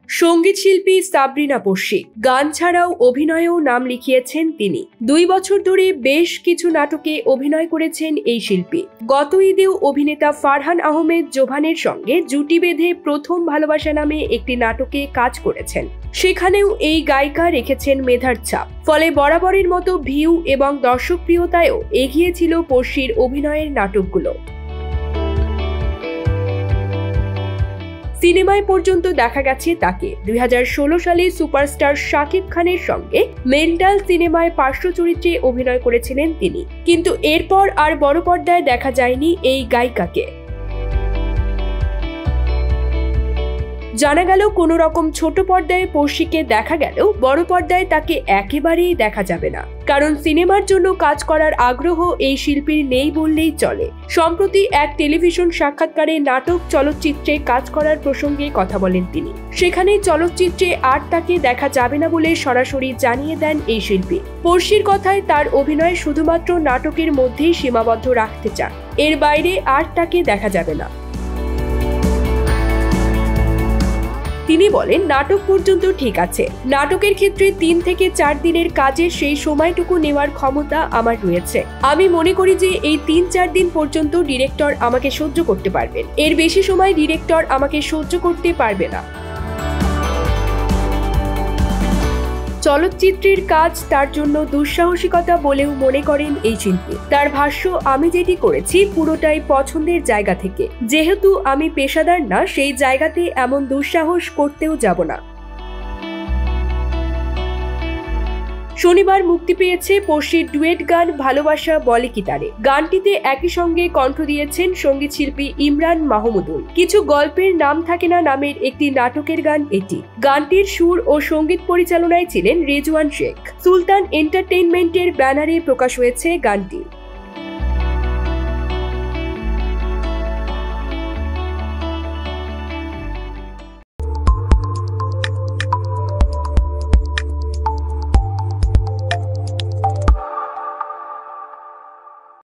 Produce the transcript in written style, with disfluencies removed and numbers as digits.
সঙ্গীত শিল্পী সাবরিনা পড়শি গান ছাড়াও অভিনয়েও নাম লিখিয়েছেন তিনি। 2 বছর ধরে বেশ কিছু নাটকে অভিনয় করেছেন এই শিল্পী। গত ঈদেও অভিনেতা ফারহান আহমেদ জোভানের সঙ্গে জুটি বেঁধে প্রথম ভালোবাসা নামে একটি নাটকে কাজ করেছেন। সেখানেও এই গায়িকা রেখেছেন মেধার ছাপ। ফলে বরাবরের মতো ভিউ এবং দর্শকপ্রিয়তায়ও এগিয়ে ছিল পড়শির অভিনয়ের নাটকগুলো। সিনেমায় পর্যন্ত দেখা গেছে তাকে। 2016 সালে সুপারস্টার শাকিব খানের সঙ্গে মেন্টাল সিনেমায় পার্শ্ব চরিত্রে অভিনয় করেছিলেন তিনি। কিন্তু এরপর আর বড় পর্দায় দেখা যায়নি এই গায়িকাকে। জানা গেল কোনো রকম ছোট পর্দায় পড়শিকে দেখা গেলেও বড় পর্দায় তাকে একেবারেই দেখা যাবে না, কারণ সিনেমার জন্য কাজ করার আগ্রহ এই শিল্পীর নেই বললেই চলে। সম্প্রতি এক টেলিভিশন সাক্ষাৎকারে নাটক চলচ্চিত্রে কাজ করার প্রসঙ্গে কথা বলেন তিনি। সেখানে চলচ্চিত্রে আর তাকে দেখা যাবে না বলে সরাসরি জানিয়ে দেন এই শিল্পী। পড়শির কথায় তার অভিনয় শুধুমাত্র নাটকের মধ্যেই সীমাবদ্ধ রাখতে চান, এর বাইরে আর তাকে দেখা যাবে না। তিনি বলেন, নাটক পর্যন্ত ঠিক আছে। নাটকের ক্ষেত্রে 3 থেকে 4 দিনের কাজের সেই সময়টুকু নেওয়ার ক্ষমতা আমার রয়েছে। আমি মনে করি যে এই 3-4 দিন পর্যন্ত ডিরেক্টর আমাকে সহ্য করতে পারবেন, এর বেশি সময় ডিরেক্টর আমাকে সহ্য করতে পারবে না। চলচ্চিত্রের কাজ তার জন্য দুঃসাহসিকতা বলেও মনে করেন এই শিল্পী। তার ভাষ্য, আমি যেটি করেছি পুরোটাই পছন্দের জায়গা থেকে। যেহেতু আমি পেশাদার না, সেই জায়গাতে এমন দুঃসাহস করতেও যাব না। শনিবার মুক্তি পেয়েছে পড়শির ডুয়েট গান ভালোবাসা বলে কি তারে। গানটিতে একই সঙ্গে কণ্ঠ দিয়েছেন সঙ্গীত শিল্পী ইমরান মাহমুদুল। কিছু গল্পের নাম থাকে না নামের একটি নাটকের গান এটি। গানটির সুর ও সঙ্গীত পরিচালনায় ছিলেন রেজওয়ান শেখ। সুলতান এন্টারটেইনমেন্টের ব্যানারে প্রকাশ হয়েছে গানটি।